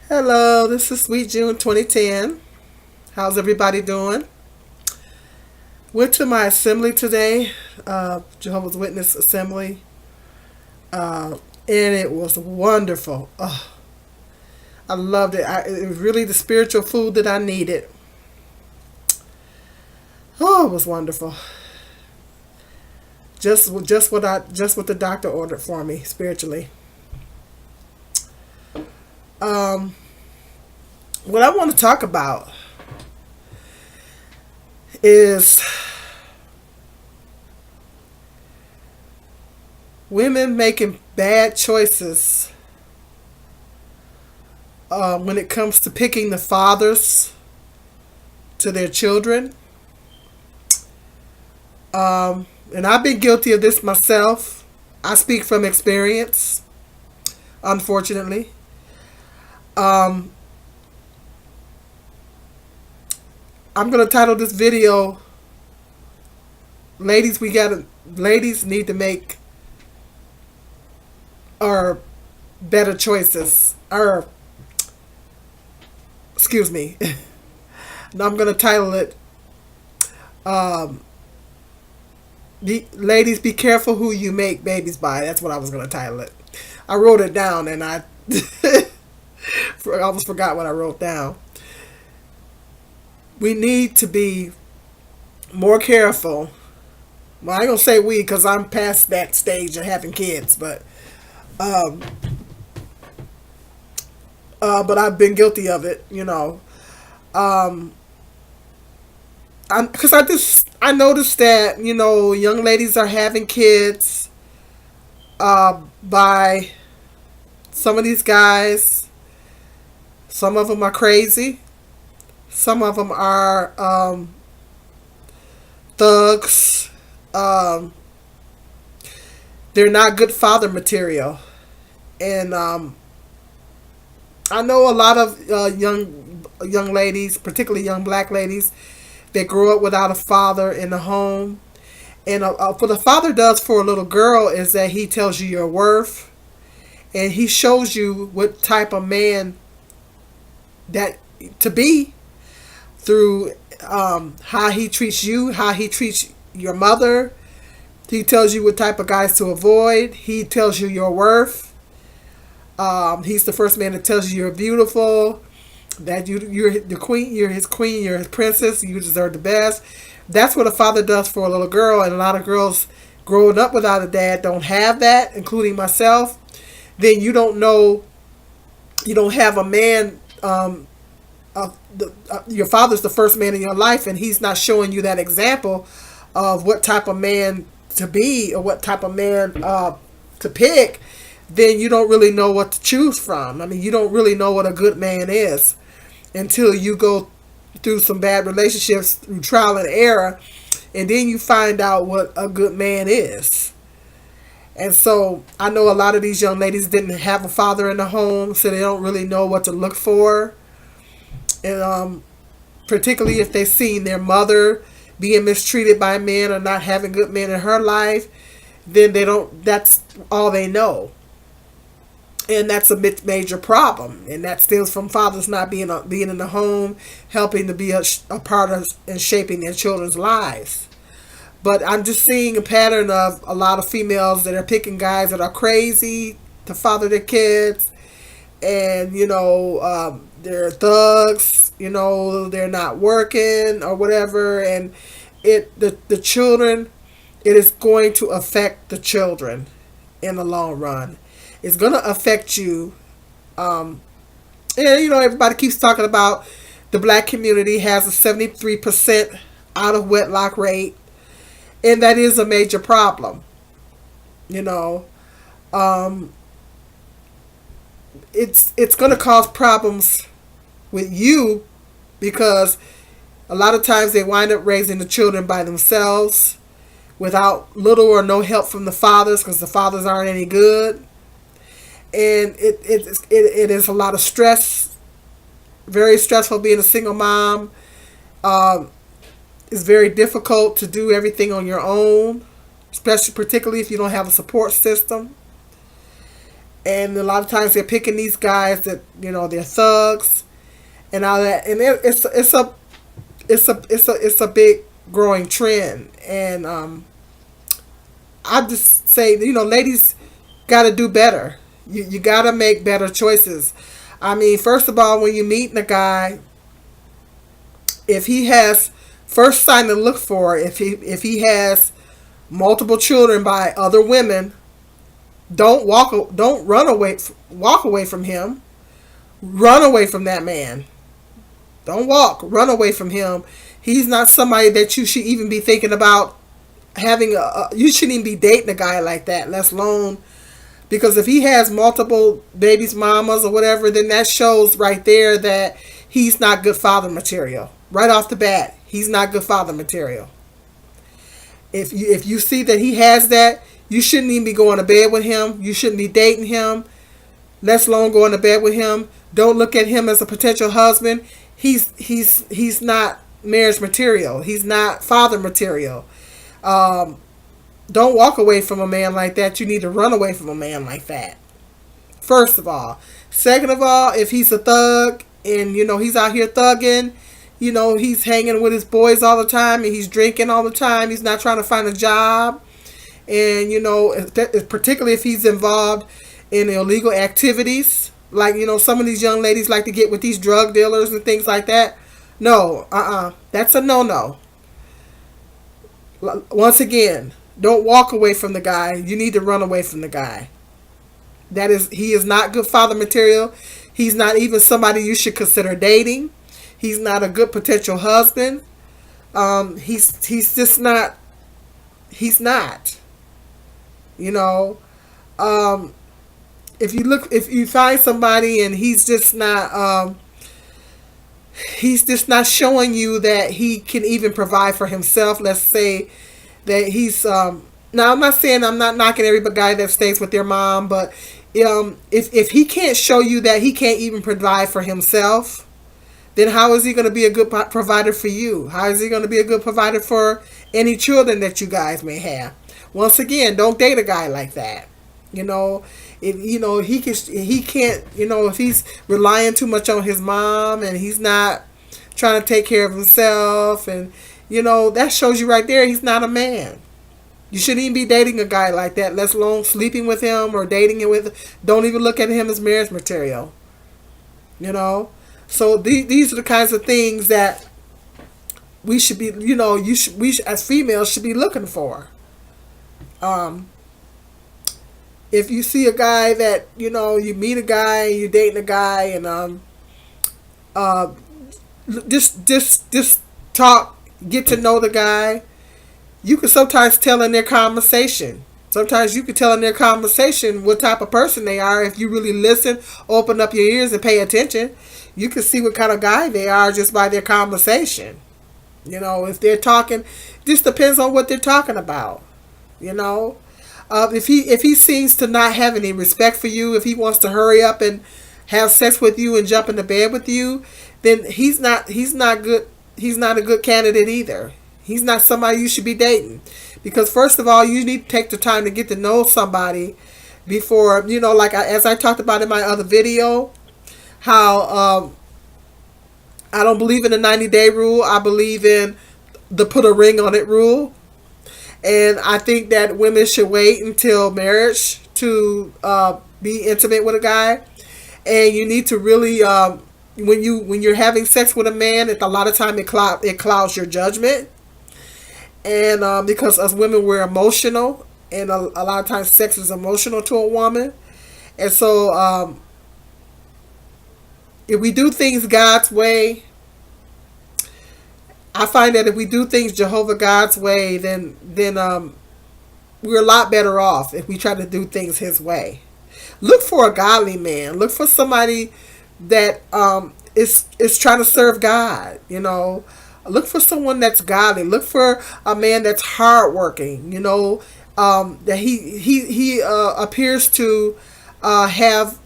Hello, this is Sweet June 2010. How's everybody doing? Went to my assembly today, Jehovah's Witness assembly, and it was wonderful. Oh, I loved it. It was really the spiritual food that I needed. Oh, it was wonderful. Just what the doctor ordered for me spiritually. Um, what I want to talk about is women making bad choices when it comes to picking the fathers to their children. And I've been guilty of this myself. I speak from experience, unfortunately. Um, I'm going to title this video, Ladies need to make or better choices. Or, excuse me. Now I'm going to title it, um, Ladies, be careful who you make babies by. That's what I was going to title it. I wrote it down and I almost forgot what I wrote down. We need to be more careful. Well, I ain't gonna say we because I'm past that stage of having kids, um, but I've been guilty of it. Um, because I noticed that young ladies are having kids by some of these guys. Some of them are crazy. Some of them are thugs. Um, they're not good father material, and I know a lot of young ladies, particularly young black ladies, that grow up without a father in the home. And what the father does for a little girl is that he tells you your worth, and he shows you what type of man that to be through how he treats you, how he treats your mother. He tells you what type of guys to avoid. He tells you your worth. He's the first man that tells you you're beautiful, that you're the queen, you're his queen, you're his princess, you deserve the best. That's what a father does for a little girl, and a lot of girls growing up without a dad don't have that, including myself. Then you don't know, you don't have a man. Your father's the first man in your life, and he's not showing you that example of what type of man to be or what type of man to pick. Then you don't really know what to choose from. I mean, you don't really know what a good man is until you go through some bad relationships through trial and error, and then you find out what a good man is. And so I know a lot of these young ladies didn't have a father in the home, so they don't really know what to look for. And particularly if they've seen their mother being mistreated by men or not having good men in her life, then they don't. That's all they know, and that's a major problem. And that stems from fathers not being in the home, helping to be a part of and shaping their children's lives. But I'm just seeing a pattern of a lot of females that are picking guys that are crazy to father their kids, and they're thugs. They're not working or whatever, and the children. It is going to affect the children in the long run. It's going to affect you. And everybody keeps talking about the black community has a 73% out of wedlock rate, and that is a major problem. You know, um, it's going to cause problems with you because a lot of times they wind up raising the children by themselves without little or no help from the fathers because the fathers aren't any good, and it is a lot of stress. Very stressful being a single mom. Um, it's very difficult to do everything on your own, especially particularly if you don't have a support system. And a lot of times they're picking these guys that, they're thugs and all that. And it's a big growing trend. And I just say, ladies got to do better. You got to make better choices. I mean, first of all, when you meet a guy, if he has first sign to look for, if he has multiple children by other women, don't walk away from him. Run away from that man. Don't run away from him. He's not somebody that you should even be thinking about having you shouldn't even be dating a guy like that, let alone, because if he has multiple babies, mamas, or whatever, then that shows right there that he's not good father material. Right off the bat, he's not good father material. If you see that he has that, you shouldn't even be going to bed with him. You shouldn't be dating him, let alone going to bed with him. Don't look at him as a potential husband. He's not marriage material. He's not father material. Don't walk away from a man like that. You need to run away from a man like that. First of all. Second of all, if he's a thug and, he's out here thugging, he's hanging with his boys all the time and he's drinking all the time. He's not trying to find a job. And, particularly if he's involved in illegal activities. Like, some of these young ladies like to get with these drug dealers and things like that. No, that's a no-no. Once again, don't walk away from the guy. You need to run away from the guy. He is not good father material. He's not even somebody you should consider dating. He's not a good potential husband. He's just not. He's not. If you find somebody and he's just not showing you that he can even provide for himself. Let's say that he's now I'm not saying, I'm not knocking every guy that stays with their mom, but if he can't show you that he can't even provide for himself, then how is he going to be a good provider for you? How is he going to be a good provider for any children that you guys may have? Once again, don't date a guy like that. If he can't, if he's relying too much on his mom and he's not trying to take care of himself, and that shows you right there he's not a man. You shouldn't even be dating a guy like that, let alone sleeping with him or dating him with. Don't even look at him as marriage material. So these are the kinds of things that we should be, we as females should be looking for. If you see a guy that, you meet a guy, you're dating a guy, and just talk, get to know the guy. You can sometimes tell in their conversation. Sometimes you can tell in their conversation what type of person they are. If you really listen, open up your ears and pay attention, you can see what kind of guy they are just by their conversation. If they're talking, just depends on what they're talking about. If he seems to not have any respect for you, if he wants to hurry up and have sex with you and jump into bed with you, then he's not good. He's not a good candidate either. He's not somebody you should be dating, because first of all, you need to take the time to get to know somebody before, as I talked about in my other video, how I don't believe in the 90-day rule. I believe in the put a ring on it rule. And I think that women should wait until marriage to be intimate with a guy. And you need to really, when you're having sex with a man, a lot of time it clouds your judgment. And because us women, we're emotional, and a lot of times sex is emotional to a woman. And so if we do things God's way, I find that if we do things Jehovah God's way, then we're a lot better off if we try to do things His way. Look for a godly man. Look for somebody that is trying to serve God. Look for someone that's godly. Look for a man that's hardworking. That he appears to have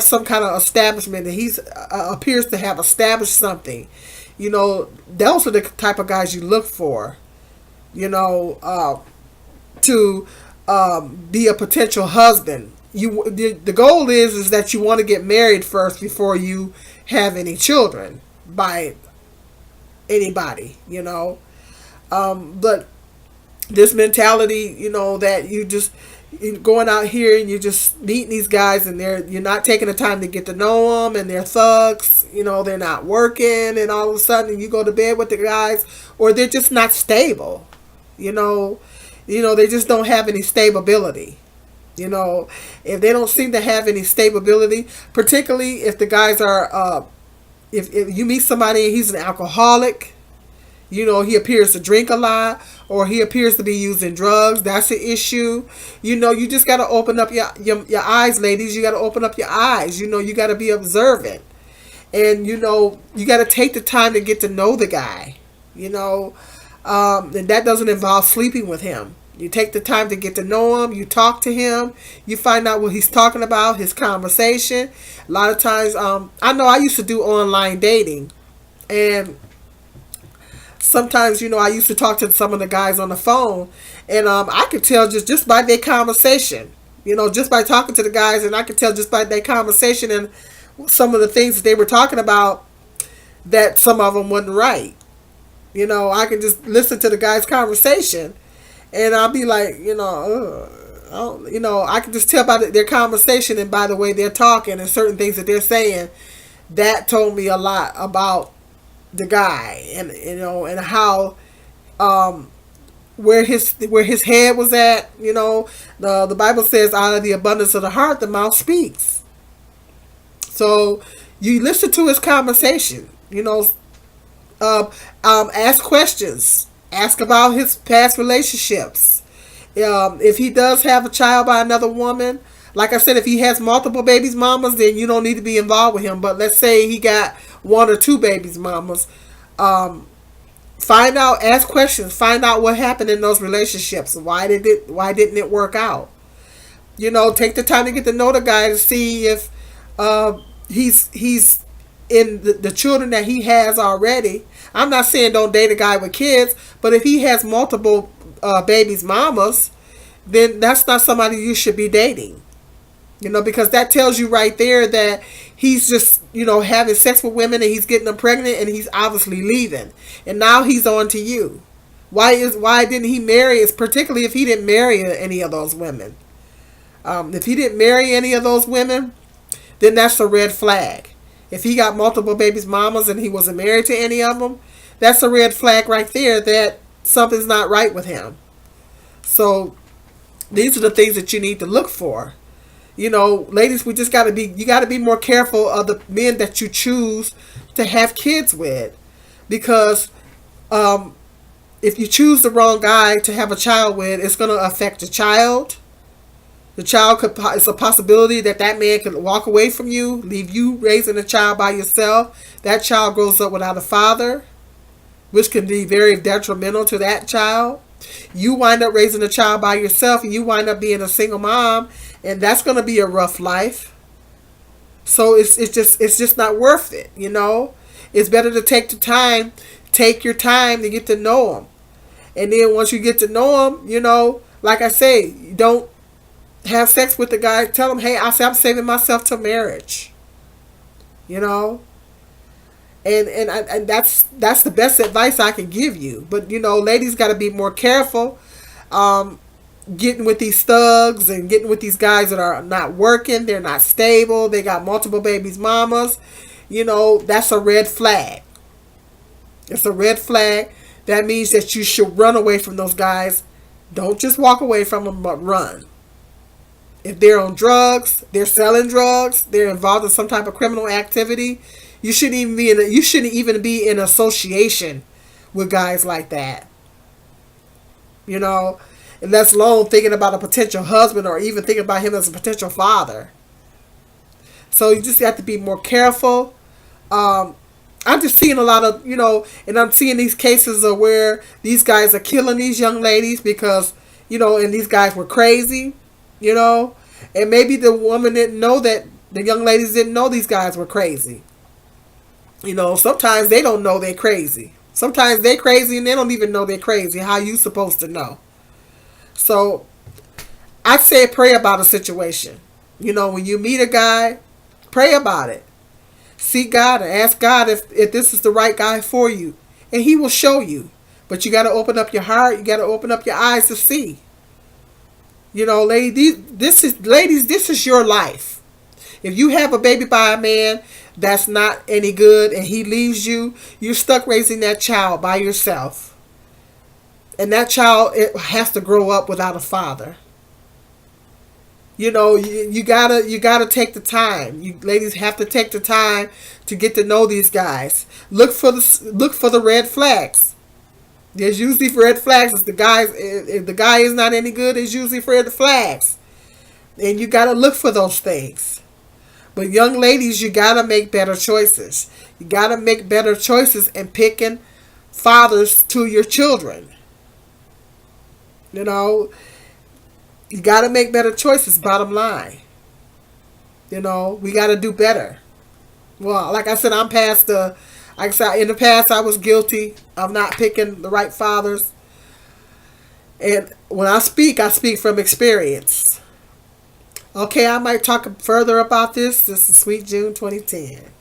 some kind of establishment. That he's appears to have established something. Those are the type of guys you look for, to be a potential husband the goal is that you want to get married first before you have any children by anybody, but this mentality, that you're going out here and you're just meeting these guys and you're not taking the time to get to know them, and they're thugs, they're not working, and all of a sudden you go to bed with the guys, or they're just not stable, they just don't have any stability. If they don't seem to have any stability, particularly if the guys are, if you meet somebody and he's an alcoholic, he appears to drink a lot, or he appears to be using drugs, that's an issue. You just got to open up your eyes, ladies. You got to open up your eyes. You got to be observant. And, you got to take the time to get to know the guy, and that doesn't involve sleeping with him. You take the time to get to know him. You talk to him. You find out what he's talking about, his conversation. A lot of times, I know I used to do online dating, and sometimes, I used to talk to some of the guys on the phone, and I could tell just by their conversation, just by talking to the guys, and I could tell just by their conversation and some of the things that they were talking about that some of them wasn't right. I could just listen to the guy's conversation, and I'll be like, I can just tell by their conversation and by the way they're talking and certain things that they're saying. That told me a lot about the guy, and and how where his head was at. The Bible says, out of the abundance of the heart the mouth speaks. So you listen to his conversation. Ask questions. Ask about his past relationships. If he does have a child by another woman, like I said, if he has multiple babies mamas, then you don't need to be involved with him. But let's say he got one or two babies mamas. Find out, ask questions, find out what happened in those relationships. Why didn't it work out? Take the time to get to know the guy to see if he's in the children that he has already. I'm not saying don't date a guy with kids, but if he has multiple babies mamas, then that's not somebody you should be dating. Because that tells you right there that he's just, having sex with women and he's getting them pregnant, and he's obviously leaving. And now he's on to you. Why didn't he marry, particularly if he didn't marry any of those women? If he didn't marry any of those women, then that's a red flag. If he got multiple babies mamas and he wasn't married to any of them, that's a red flag right there that something's not right with him. So these are the things that you need to look for. Ladies, you got to be more careful of the men that you choose to have kids with, because if you choose the wrong guy to have a child with, it's going to affect the child. The child it's a possibility that man could walk away from you, leave you raising a child by yourself. That child grows up without a father, which can be very detrimental to that child. You wind up raising a child by yourself, and you wind up being a single mom, and that's going to be a rough life. So it's just not worth it. It's better to take your time to get to know them, and then once you get to know them, like I say, don't have sex with the guy. Tell them, hey, I'm saving myself to marriage. And that's the best advice I can give you. But ladies got to be more careful getting with these thugs and getting with these guys that are not working. They're not stable. They got multiple babies mamas. That's a red flag. It's a red flag. That means that you should run away from those guys. Don't just walk away from them, but run. If they're on drugs, they're selling drugs, they're involved in some type of criminal activity, you shouldn't even be in association with guys like that. And that's alone thinking about a potential husband, or even thinking about him as a potential father. So you just have to be more careful. I'm just seeing a lot of, and I'm seeing these cases of where these guys are killing these young ladies because, and these guys were crazy. And maybe the woman didn't know that, the young ladies didn't know these guys were crazy. Sometimes they don't know they're crazy. Sometimes they're crazy and they don't even know they're crazy. How you supposed to know? So I say pray about a situation. When you meet a guy, pray about it. Seek God and ask God if this is the right guy for you. And he will show you. But you got to open up your heart. You got to open up your eyes to see. Ladies, this is your life. If you have a baby by a man that's not any good and he leaves you, you're stuck raising that child by yourself. And that child, it has to grow up without a father. You gotta take the time. You ladies have to take the time to get to know these guys. Look for the red flags. There's usually red flags. If the guy is not any good, there's usually red flags, and you gotta look for those things. But young ladies, you gotta make better choices. You gotta make better choices in picking fathers to your children. You got to make better choices, bottom line. We got to do better. Well, like I said, in the past, I was guilty of not picking the right fathers. And when I speak from experience. Okay, I might talk further about this. This is Sweet June 2010.